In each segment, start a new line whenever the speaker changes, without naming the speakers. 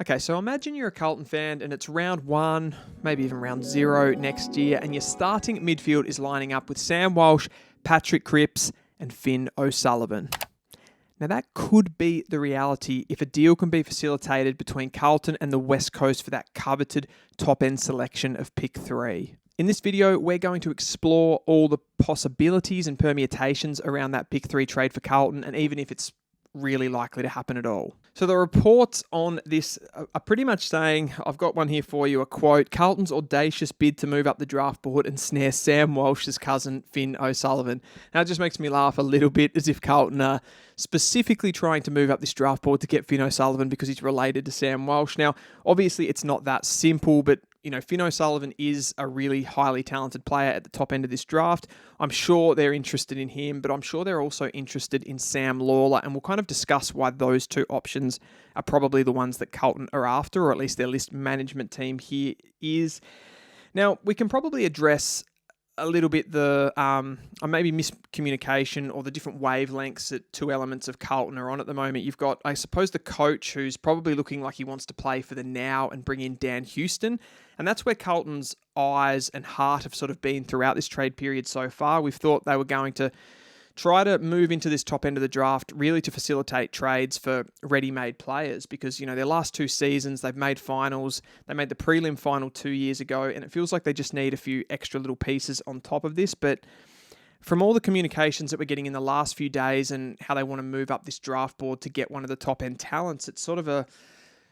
Okay, so imagine you're a Carlton fan and it's round 1, maybe even round 0 next year, and your starting midfield is lining up with Sam Walsh, Patrick Cripps, and Finn O'Sullivan. Now, that could be the reality if a deal can be facilitated between Carlton and the West Coast for that coveted top-end selection of pick 3. In this video, we're going to explore all the possibilities and permutations around that pick 3 trade for Carlton, and even if it's really likely to happen at all. So the reports on this are pretty much saying, I've got one here for you, a quote, Carlton's audacious bid to move up the draft board and snare Sam Walsh's cousin, Finn O'Sullivan. Now, it just makes me laugh a little bit as if Carlton are specifically trying to move up this draft board to get Finn O'Sullivan because he's related to Sam Walsh. Now, obviously, it's not that simple, but Finn O'Sullivan is a really highly talented player at the top end of this draft. I'm sure they're interested in him, but I'm sure they're also interested in Sam Lawler, and we'll kind of discuss why those two options are probably the ones that Carlton are after, or at least their list management team here is. Now, we can probably address a little bit the maybe miscommunication or the different wavelengths that two elements of Carlton are on at the moment. You've got, I suppose, the coach who's probably looking like he wants to play for the now and bring in Dan Houston. And that's where Carlton's eyes and heart have sort of been throughout this trade period so far. We've thought they were going to try to move into this top end of the draft really to facilitate trades for ready-made players because, their last 2 seasons, they've made finals. They made the prelim final 2 years ago, and it feels like they just need a few extra little pieces on top of this. But from all the communications that we're getting in the last few days and how they want to move up this draft board to get one of the top-end talents, it's sort of a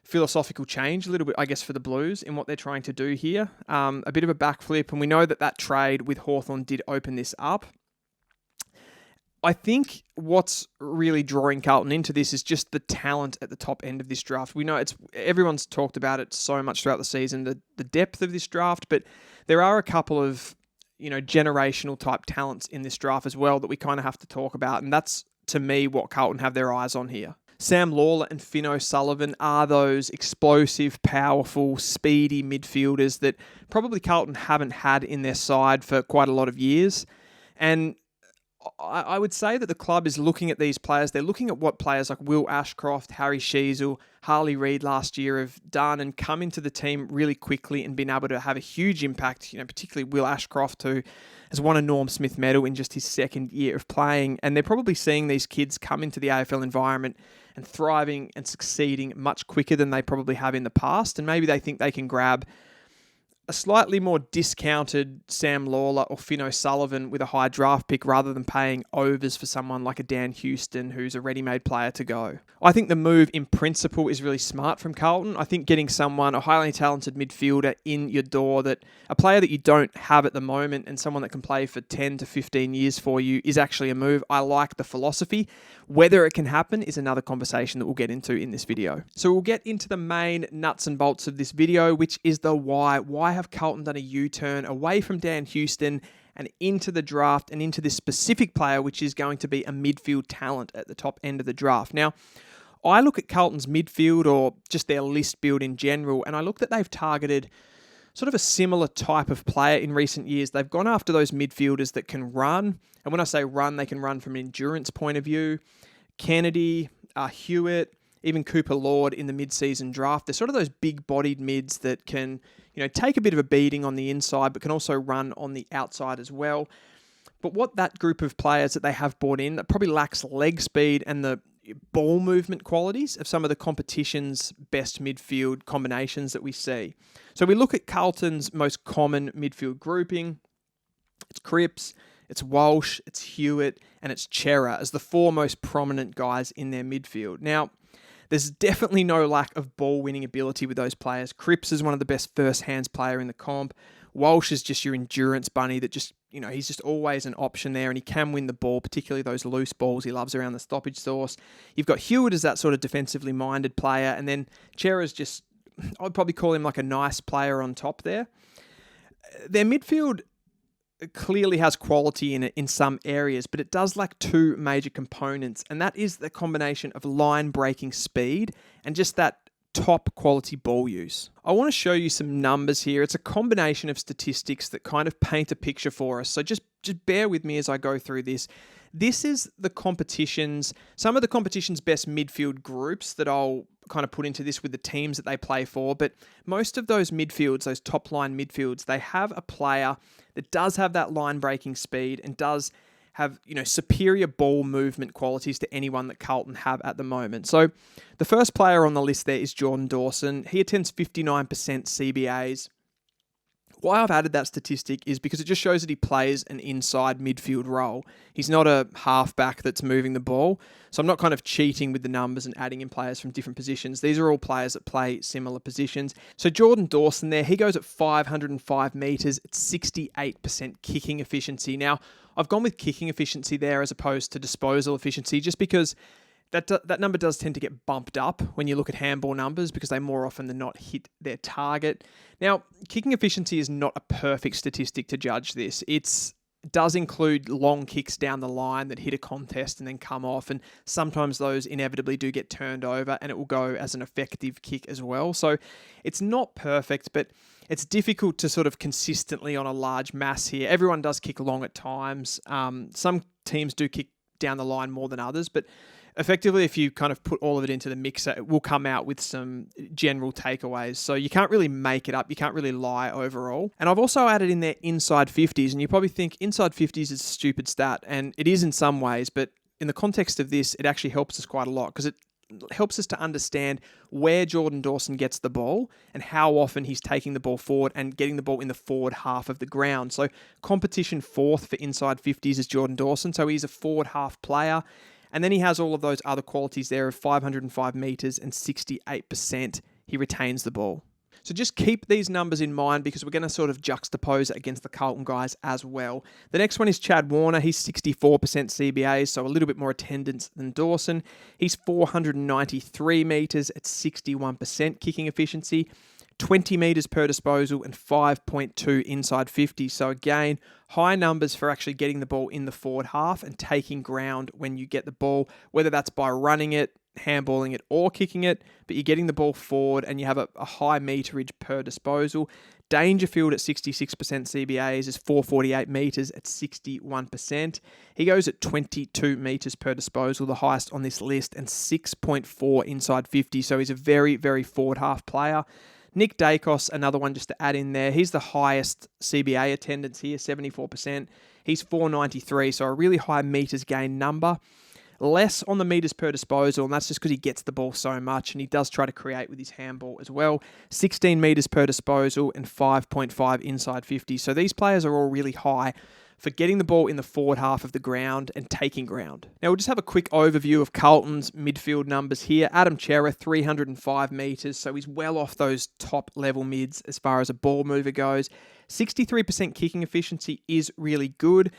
philosophical change a little bit, I guess, for the Blues in what they're trying to do here. A bit of a backflip, and we know that trade with Hawthorn did open this up. I think what's really drawing Carlton into this is just the talent at the top end of this draft. We know everyone's talked about it so much throughout the season, the depth of this draft, but there are a couple of, generational type talents in this draft as well that we kind of have to talk about. And that's, to me, what Carlton have their eyes on here. Sam Lawler and Finn O'Sullivan are those explosive, powerful, speedy midfielders that probably Carlton haven't had in their side for quite a lot of years. And I would say that the club is looking at these players. They're looking at what players like Will Ashcroft, Harry Sheezel, Harley Reid last year have done and come into the team really quickly and been able to have a huge impact, particularly Will Ashcroft, who has won a Norm Smith medal in just his second year of playing. And they're probably seeing these kids come into the AFL environment and thriving and succeeding much quicker than they probably have in the past. And maybe they think they can grab a slightly more discounted Sam Lawler or Finn O'Sullivan with a high draft pick rather than paying overs for someone like a Dan Houston who's a ready-made player to go. I think the move in principle is really smart from Carlton. I think getting someone, a highly talented midfielder in your door, that a player that you don't have at the moment and someone that can play for 10 to 15 years for you is actually a move. I like the philosophy. Whether it can happen is another conversation that we'll get into in this video. So we'll get into the main nuts and bolts of this video, which is the why. Why have Carlton done a U-turn away from Dan Houston and into the draft and into this specific player, which is going to be a midfield talent at the top end of the draft? Now, I look at Carlton's midfield or just their list build in general, and I look that they've targeted sort of a similar type of player in recent years. They've gone after those midfielders that can run. And when I say run, they can run from an endurance point of view. Kennedy, Hewitt, even Cooper Lord in the mid-season draft. They're sort of those big-bodied mids that can, take a bit of a beating on the inside, but can also run on the outside as well. But what that group of players that they have brought in, that probably lacks leg speed and the ball movement qualities of some of the competition's best midfield combinations that we see. So we look at Carlton's most common midfield grouping. It's Cripps, it's Walsh, it's Hewitt, and it's Chera as the 4 most prominent guys in their midfield. Now, there's definitely no lack of ball-winning ability with those players. Cripps is one of the best first-hands player in the comp. Walsh is just your endurance bunny that just, he's just always an option there, and he can win the ball, particularly those loose balls he loves around the stoppage source. You've got Hewitt as that sort of defensively minded player, and then Chera's just, I'd probably call him like a nice player on top there. Their midfield clearly has quality in it in some areas, but it does lack 2 major components, and that is the combination of line-breaking speed and just that top quality ball use. I want to show you some numbers here. It's a combination of statistics that kind of paint a picture for us, so just bear with me as I go through this. This is some of the competition's best midfield groups that I'll kind of put into this with the teams that they play for, but most of those midfields, those top line midfields, they have a player that does have that line breaking speed and does have, superior ball movement qualities to anyone that Carlton have at the moment. So the first player on the list there is Jordan Dawson. He attends 59% CBAs. Why I've added that statistic is because it just shows that he plays an inside midfield role. He's not a halfback that's moving the ball. So I'm not kind of cheating with the numbers and adding in players from different positions. These are all players that play similar positions. So Jordan Dawson there, he goes at 505 metres at 68% kicking efficiency. Now, I've gone with kicking efficiency there as opposed to disposal efficiency just because that number does tend to get bumped up when you look at handball numbers because they more often than not hit their target. Now, kicking efficiency is not a perfect statistic to judge this. It does include long kicks down the line that hit a contest and then come off, and sometimes those inevitably do get turned over and it will go as an effective kick as well. So it's not perfect, but it's difficult to sort of consistently on a large mass here. Everyone does kick long at times. Some teams do kick down the line more than others, but effectively, if you kind of put all of it into the mixer, it will come out with some general takeaways. So you can't really make it up. You can't really lie overall. And I've also added in there inside 50s. And you probably think inside 50s is a stupid stat. And it is in some ways. But in the context of this, it actually helps us quite a lot because it helps us to understand where Jordan Dawson gets the ball and how often he's taking the ball forward and getting the ball in the forward half of the ground. So competition fourth for inside 50s is Jordan Dawson. So he's a forward half player. And then he has all of those other qualities there of 505 metres and 68% he retains the ball. So just keep these numbers in mind because we're going to sort of juxtapose it against the Carlton guys as well. The next one is Chad Warner. He's 64% CBAs, so a little bit more attendance than Dawson. He's 493 metres at 61% kicking efficiency. 20 metres per disposal and 5.2 inside 50. So again, high numbers for actually getting the ball in the forward half and taking ground when you get the ball, whether that's by running it, handballing it or kicking it, but you're getting the ball forward and you have a high meterage per disposal. Dangerfield at 66% CBAs is 448 metres at 61%. He goes at 22 metres per disposal, the highest on this list, and 6.4 inside 50. So he's a very, very forward half player. Nick Dacos, another one just to add in there. He's the highest CBA attendance here, 74%. He's 493, so a really high metres gain number. Less on the metres per disposal, and that's just because he gets the ball so much, and he does try to create with his handball as well. 16 metres per disposal and 5.5 inside 50. So these players are all really high for getting the ball in the forward half of the ground and taking ground. Now we'll just have a quick overview of Carlton's midfield numbers here. Adam Chera, 305 metres, so he's well off those top level mids as far as a ball mover goes. 63% kicking efficiency is really good,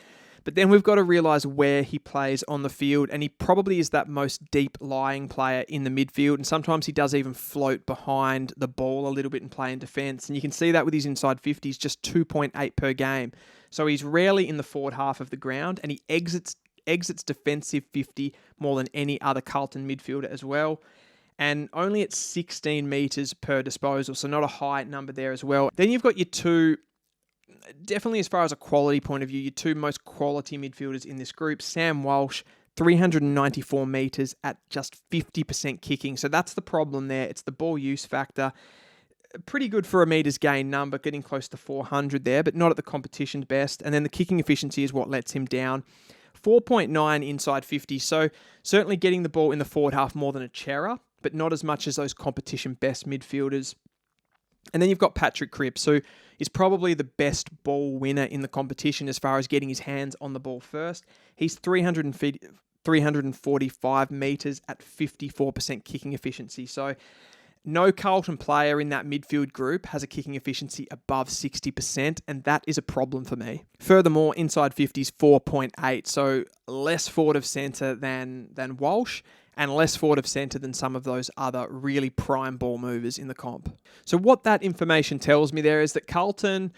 but then we've got to realise where he plays on the field, and he probably is that most deep lying player in the midfield, and sometimes he does even float behind the ball a little bit and play in defence, and you can see that with his inside 50s, just 2.8 per game. So he's rarely in the forward half of the ground, and he exits defensive 50 more than any other Carlton midfielder as well, and only at 16 metres per disposal, so not a high number there as well. Then you've got your two, definitely as far as a quality point of view, your two most quality midfielders in this group. Sam Walsh, 394 metres at just 50% kicking, so that's the problem there. It's the ball use factor. Pretty good for a metres gain number, getting close to 400 there, but not at the competition's best. And then the kicking efficiency is what lets him down. 4.9 inside 50, so certainly getting the ball in the forward half more than a Chera, but not as much as those competition best midfielders. And then you've got Patrick Cripps, who is probably the best ball winner in the competition as far as getting his hands on the ball first. He's 345 metres at 54% kicking efficiency, so no Carlton player in that midfield group has a kicking efficiency above 60%, and that is a problem for me. Furthermore, inside 50's 4.8, so less forward of centre than Walsh, and less forward of centre than some of those other really prime ball movers in the comp. So what that information tells me there is that Carlton,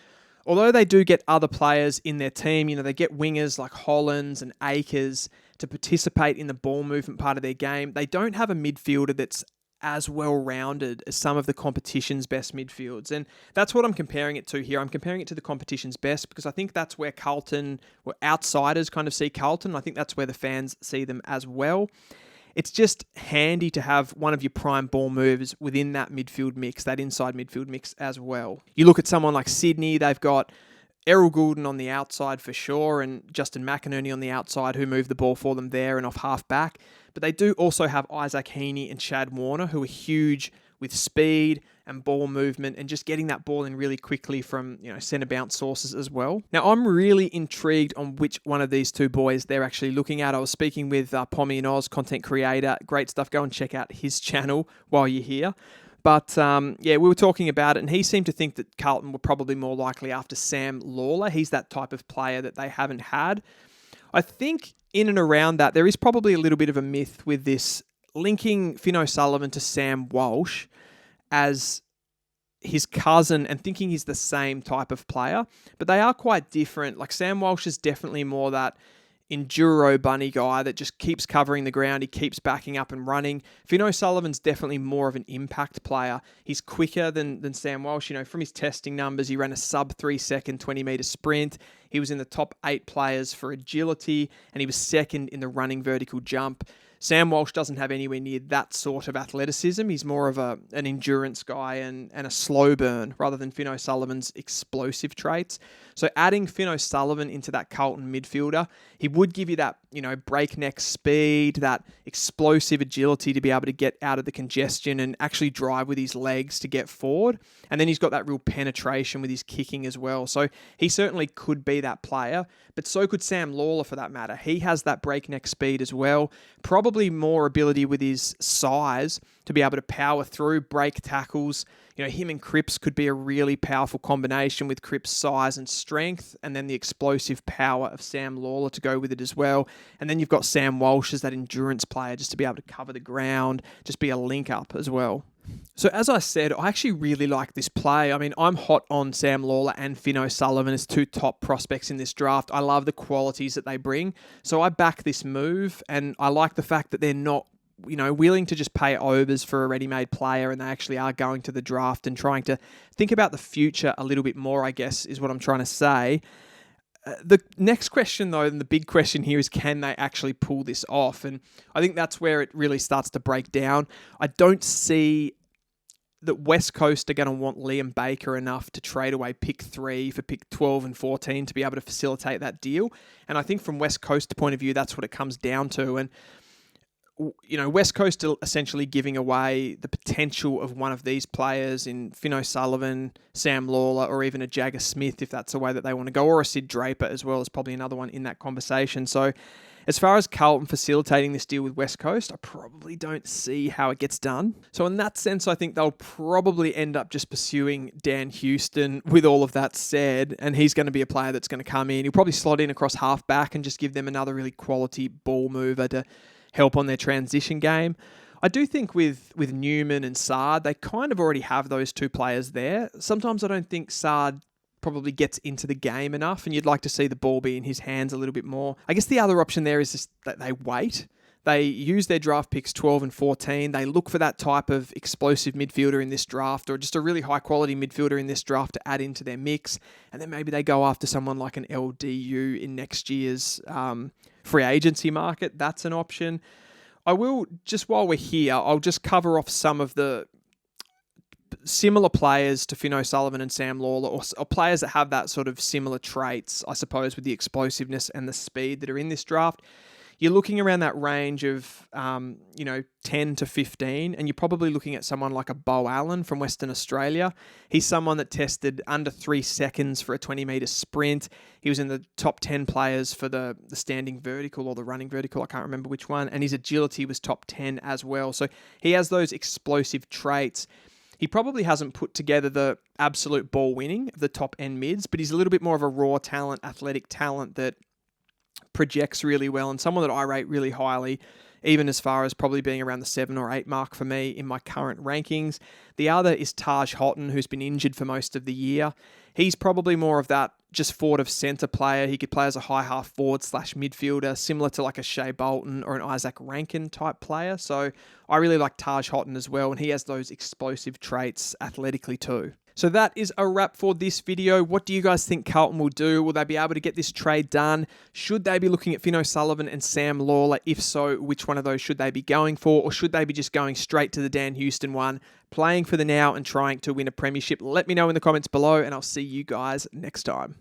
although they do get other players in their team, they get wingers like Hollands and Akers to participate in the ball movement part of their game, they don't have a midfielder that's as well-rounded as some of the competition's best midfields. And that's what I'm comparing it to here. I'm comparing it to the competition's best because I think that's where Carlton, where outsiders kind of see Carlton. I think that's where the fans see them as well. it's just handy to have one of your prime ball movers within that midfield mix, that inside midfield mix as well. You look at someone like Sydney, they've got Errol Goulden on the outside for sure, and Justin McInerney on the outside, who move the ball for them there and off half back. But they do also have Isaac Heaney and Chad Warner, who are huge with speed and ball movement and just getting that ball in really quickly from, centre bounce sources as well. Now, I'm really intrigued on which one of these two boys they're actually looking at. I was speaking with Pommy and Oz, content creator. Great stuff. Go and check out his channel while you're here. But, we were talking about it, and he seemed to think that Carlton were probably more likely after Sam Lawler. He's that type of player that they haven't had. I think in and around that, there is probably a little bit of a myth with this, linking Finno'Sullivan to Sam Walsh as his cousin and thinking he's the same type of player. But they are quite different. Like, Sam Walsh is definitely more that enduro bunny guy that just keeps covering the ground. He keeps backing up and running. Finno'Sullivan's definitely more of an impact player. He's quicker than Sam Walsh. From his testing numbers, he ran a sub 3 second 20 meter sprint. He was in the top 8 players for agility, and he was second in the running vertical jump. Sam Walsh doesn't have anywhere near that sort of athleticism. He's more of an endurance guy and a slow burn rather than Finno'Sullivan's explosive traits. So adding Finno'Sullivan into that Carlton midfielder, he would give you that, breakneck speed, that explosive agility to be able to get out of the congestion and actually drive with his legs to get forward. And then he's got that real penetration with his kicking as well. So he certainly could be that player, but so could Sam Lawler for that matter. He has that breakneck speed as well. Probably more ability with his size to be able to power through, break tackles. Him and Cripps could be a really powerful combination with Cripps' size and strength, and then the explosive power of Sam Lawler to go with it as well. And then you've got Sam Walsh as that endurance player just to be able to cover the ground, just be a link up as well. So as I said, I actually really like this play. I mean, I'm hot on Sam Lawler and Finno'Sullivan as two top prospects in this draft. I love the qualities that they bring. So I back this move, and I like the fact that they're not willing to just pay overs for a ready-made player, and they actually are going to the draft and trying to think about the future a little bit more, I guess, is what I'm trying to say. The next question, though, and the big question here is, can they actually pull this off? And I think that's where it really starts to break down. I don't see that West Coast are going to want Liam Baker enough to trade away pick 3 for pick 12 and 14 to be able to facilitate that deal. And I think from West Coast's point of view, that's what it comes down to. And West Coast are essentially giving away the potential of one of these players in Finno'Sullivan, Sam Lawler, or even a Jagger Smith, if that's the way that they want to go, or a Sid Draper as well, as probably another one in that conversation. So as far as Carlton facilitating this deal with West Coast, I probably don't see how it gets done. So in that sense, I think they'll probably end up just pursuing Dan Houston with all of that said, and he's going to be a player that's going to come in. He'll probably slot in across half back and just give them another really quality ball mover to help on their transition game. I do think with Newman and Saad, they kind of already have those two players there. Sometimes I don't think Saad probably gets into the game enough, and you'd like to see the ball be in his hands a little bit more. I guess the other option there is just that they wait. They use their draft picks 12 and 14. They look for that type of explosive midfielder in this draft, or just a really high-quality midfielder in this draft to add into their mix, and then maybe they go after someone like an LDU in next year's free agency market. That's an option. I will, just while we're here, I'll just cover off some of the similar players to Finno'Sullivan and Sam Lawler, or players that have that sort of similar traits, I suppose, with the explosiveness and the speed that are in this draft. You're looking around that range of, 10 to 15, and you're probably looking at someone like a Bo Allen from Western Australia. He's someone that tested under 3 seconds for a 20-meter sprint. He was in the top 10 players for the standing vertical or the running vertical. I can't remember which one. And his agility was top 10 as well. So he has those explosive traits. He probably hasn't put together the absolute ball winning of the top end mids, but he's a little bit more of a raw talent, athletic talent that projects really well, and someone that I rate really highly, even as far as probably being around the 7 or 8 mark for me in my current rankings. The other is Taj Houghton, who's been injured for most of the year. He's probably more of that just forward of centre player. He could play as a high half forward / midfielder, similar to like a Shea Bolton or an Isaac Rankin type player. So I really like Taj Houghton as well, and he has those explosive traits athletically too. So that is a wrap for this video. What do you guys think Carlton will do? Will they be able to get this trade done? Should they be looking at Finn O'Sullivan and Sam Lawler? If so, which one of those should they be going for? Or should they be just going straight to the Dan Houston one, playing for the now and trying to win a premiership? Let me know in the comments below, and I'll see you guys next time.